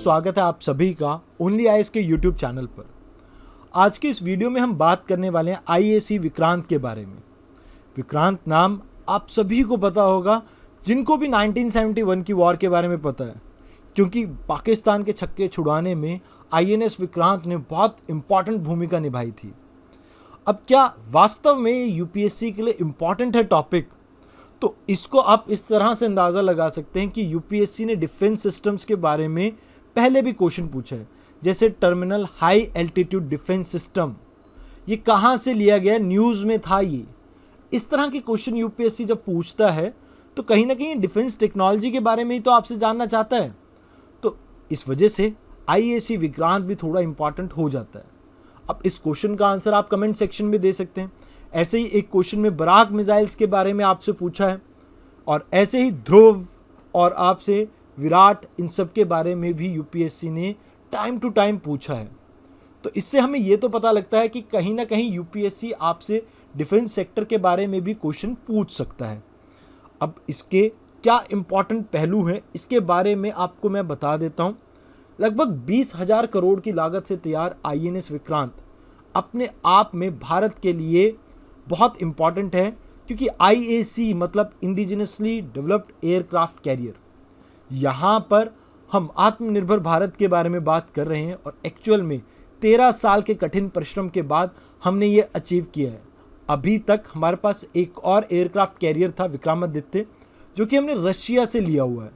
स्वागत है आप सभी का ओनली आईएएस के यूट्यूब चैनल पर। आज की इस वीडियो में हम बात करने वाले हैं आईएसी विक्रांत के बारे में। विक्रांत नाम आप सभी को पता होगा, जिनको भी 1971 की वॉर के बारे में पता है, क्योंकि पाकिस्तान के छक्के छुड़ाने में आईएनएस विक्रांत ने बहुत इंपॉर्टेंट भूमिका निभाई थी। अब क्या वास्तव में यूपीएससी के लिए इम्पॉर्टेंट है टॉपिक? तो इसको आप इस तरह से अंदाज़ा लगा सकते हैं कि यूपीएससी ने डिफेंस सिस्टम्स के बारे में पहले भी क्वेश्चन पूछा है, जैसे terminal high altitude defence system, ये कहाँ से लिया गया, न्यूज़ में था ये। इस तरह के क्वेश्चन यूपीएससी जब पूछता है तो कहीं ना कहीं डिफेंस टेक्नोलॉजी के बारे में ही तो आपसे जानना चाहता है। तो इस वजह से आईएसी विक्रांत भी थोड़ा इंपॉर्टेंट हो जाता है। अब इस क्वेश्चन का आंसर आप कमेंट सेक्शन में दे सकते हैं। ऐसे ही एक क्वेश्चन में बराक मिसाइल्स के बारे में आपसे पूछा है, और ऐसे ही ध्रुव और आपसे विराट, इन सब के बारे में भी यूपीएससी ने टाइम टू टाइम पूछा है। तो इससे हमें ये तो पता लगता है कि कहीं ना कहीं यूपीएससी आपसे डिफेंस सेक्टर के बारे में भी क्वेश्चन पूछ सकता है। अब इसके क्या इंपॉर्टेंट पहलू हैं, इसके बारे में आपको मैं बता देता हूँ। लगभग 20,000 करोड़ की लागत से तैयार आईएनएस विक्रांत अपने आप में भारत के लिए बहुत इंपॉर्टेंट है, क्योंकि आईएसी मतलब इंडिजिनसली डेवलप्ड एयरक्राफ्ट कैरियर। यहाँ पर हम आत्मनिर्भर भारत के बारे में बात कर रहे हैं, और एक्चुअल में 13 साल के कठिन परिश्रम के बाद हमने ये अचीव किया है। अभी तक हमारे पास एक और एयरक्राफ्ट कैरियर था, विक्रमादित्य, जो कि हमने रशिया से लिया हुआ है।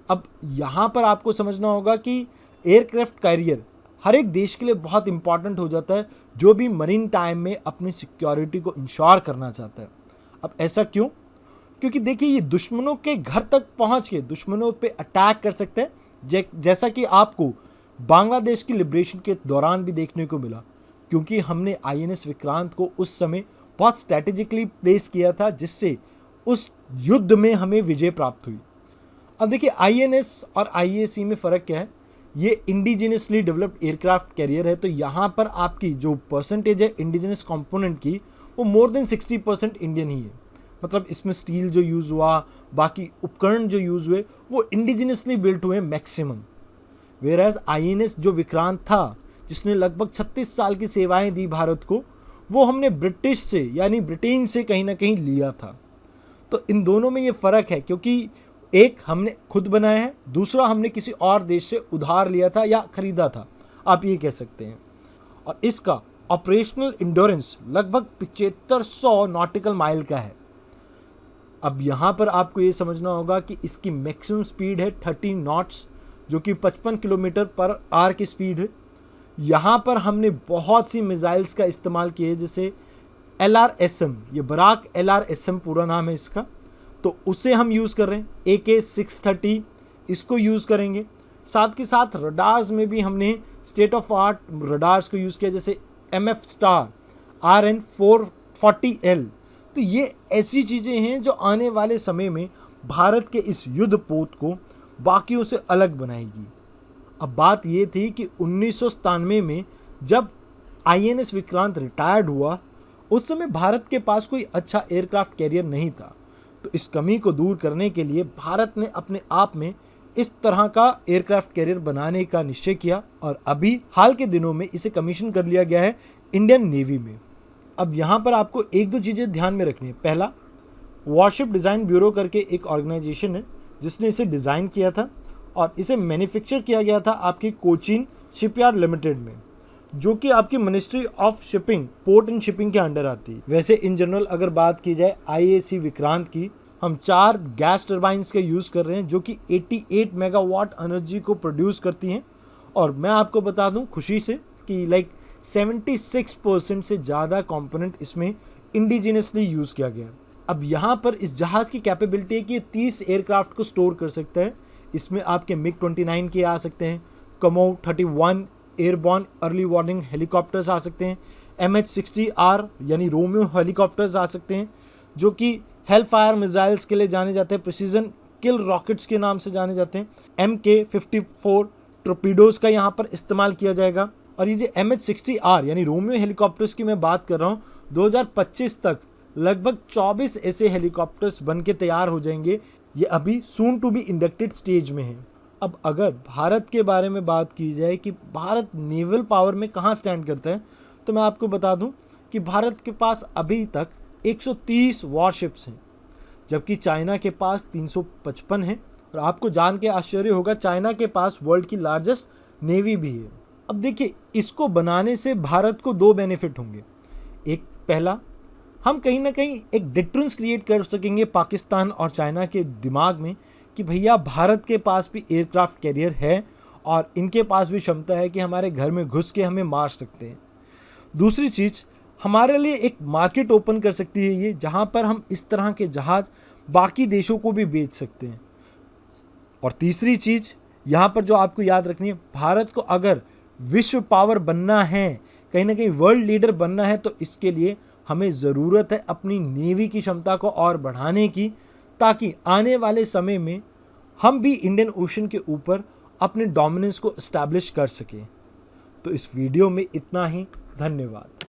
अब यहाँ पर आपको समझना होगा कि एयरक्राफ्ट कैरियर हर एक देश के लिए बहुत इंपॉर्टेंट हो जाता है, जो भी मरीन टाइम में अपनी सिक्योरिटी को इंश्योर करना चाहता है। अब ऐसा क्यों? क्योंकि देखिए, ये दुश्मनों के घर तक पहुंच के दुश्मनों पे अटैक कर सकते हैं, जैसा कि आपको बांग्लादेश की लिबरेशन के दौरान भी देखने को मिला, क्योंकि हमने आईएनएस विक्रांत को उस समय बहुत स्ट्रैटेजिकली प्लेस किया था, जिससे उस युद्ध में हमें विजय प्राप्त हुई। अब देखिए, आईएनएस और आईएसी में फ़र्क क्या है। ये इंडिजिनसली डेवलप्ड एयरक्राफ्ट कैरियर है, तो यहाँ पर आपकी जो परसेंटेज है इंडिजिनस कंपोनेंट की, वो मोर देन 60% इंडियन ही है। मतलब इसमें स्टील जो यूज़ हुआ, बाकी उपकरण जो यूज़ हुए, वो इंडिजिनसली बिल्ट हुए मैक्सिमम। वेयरएज आईएनएस जो विक्रांत था, जिसने लगभग 36 साल की सेवाएं दी भारत को, वो हमने ब्रिटिश से यानी ब्रिटेन से कहीं ना कहीं लिया था। तो इन दोनों में ये फ़र्क है, क्योंकि एक हमने खुद बनाया है, दूसरा हमने किसी और देश से उधार लिया था या खरीदा था, आप ये कह सकते हैं। और इसका ऑपरेशनल इंड्योरेंस लगभग 7500 नॉटिकल माइल का है। अब यहाँ पर आपको ये समझना होगा कि इसकी मैक्सिमम स्पीड है 30 नॉट्स, जो कि 55 किलोमीटर पर आवर की स्पीड है। यहाँ पर हमने बहुत सी मिसाइल्स का इस्तेमाल किया, जैसे LRSM, ये बराक LRSM पूरा नाम है इसका, तो उसे हम यूज़ कर रहे हैं। AK-630 इसको यूज़ करेंगे। साथ के साथ रडार्स में भी हमने स्टेट ऑफ आर्ट रडार्स को यूज़ किया, जैसे MF स्टार RN-440L। तो ये ऐसी चीज़ें हैं जो आने वाले समय में भारत के इस युद्ध पोत को बाकियों से अलग बनाएगी। अब बात ये थी कि 1997 में जब आईएनएस विक्रांत रिटायर्ड हुआ, उस समय भारत के पास कोई अच्छा एयरक्राफ्ट कैरियर नहीं था। तो इस कमी को दूर करने के लिए भारत ने अपने आप में इस तरह का एयरक्राफ्ट कैरियर बनाने का निश्चय किया, और अभी हाल के दिनों में इसे कमीशन कर लिया गया है इंडियन नेवी में। अब यहाँ पर आपको एक दो चीज़ें ध्यान में रखनी है। पहला, वॉरशिप डिज़ाइन ब्यूरो करके एक ऑर्गेनाइजेशन है जिसने इसे डिज़ाइन किया था, और इसे मैन्युफैक्चर किया गया था आपकी कोचीन शिपयार्ड लिमिटेड में, जो कि आपकी ministry of shipping, port and shipping के अंडर आती है। वैसे इन जनरल अगर बात की जाए आईएसी विक्रांत की, हम 4 गैस टर्बाइंस का यूज़ कर रहे हैं, जो कि 88 मेगावाट एनर्जी को प्रोड्यूस करती हैं। और मैं आपको बता दूं खुशी से कि 76% से ज़्यादा कंपोनेंट इसमें इंडिजिनसली यूज़ किया गया है। अब यहाँ पर इस जहाज़ की कैपेबिलिटी है कि 30 एयरक्राफ्ट को स्टोर कर सकता है। इसमें आपके MiG-29 के आ सकते हैं, Como-31 airborne early warning helicopters आ सकते हैं, MH-60R यानी रोमियो हेलीकॉप्टर्स आ सकते हैं, जो कि हेलफायर मिसाइल्स के लिए जाने जाते हैं, प्रिसीजन किल रॉकेट्स के नाम से जाने जाते हैं। MK-54 टोर्पीडोज का यहाँ पर इस्तेमाल किया जाएगा। और ये जो MH-60R यानी रोमियो हेलीकॉप्टर्स की मैं बात कर रहा हूँ, 2025 तक लगभग 24 ऐसे हेलीकॉप्टर्स बन के तैयार हो जाएंगे। ये अभी soon to be inducted stage में है। अब अगर भारत के बारे में बात की जाए कि भारत नेवल पावर में कहाँ स्टैंड करता है, तो मैं आपको बता दूं कि भारत के पास अभी तक 130 वॉरशिप्स हैं, जबकि चाइना के पास 355 हैं। और आपको जान के आश्चर्य होगा, चाइना के पास वर्ल्ड की लार्जेस्ट नेवी भी है। अब देखिए, इसको बनाने से भारत को दो बेनिफिट होंगे। एक, पहला, हम कहीं ना कहीं एक डिफरेंस क्रिएट कर सकेंगे पाकिस्तान और चाइना के दिमाग में कि भैया भारत के पास भी एयरक्राफ्ट कैरियर है और इनके पास भी क्षमता है कि हमारे घर में घुस के हमें मार सकते हैं। दूसरी चीज़, हमारे लिए एक मार्केट ओपन कर सकती है ये, जहाँ पर हम इस तरह के जहाज़ बाकी देशों को भी बेच सकते हैं। और तीसरी चीज़ यहाँ पर जो आपको याद रखनी है, भारत को अगर विश्व पावर बनना है, कहीं ना कहीं वर्ल्ड लीडर बनना है, तो इसके लिए हमें ज़रूरत है अपनी नेवी की क्षमता को और बढ़ाने की, ताकि आने वाले समय में हम भी इंडियन ओशन के ऊपर अपने डोमिनेंस को इस्टेब्लिश कर सकें। तो इस वीडियो में इतना ही। धन्यवाद।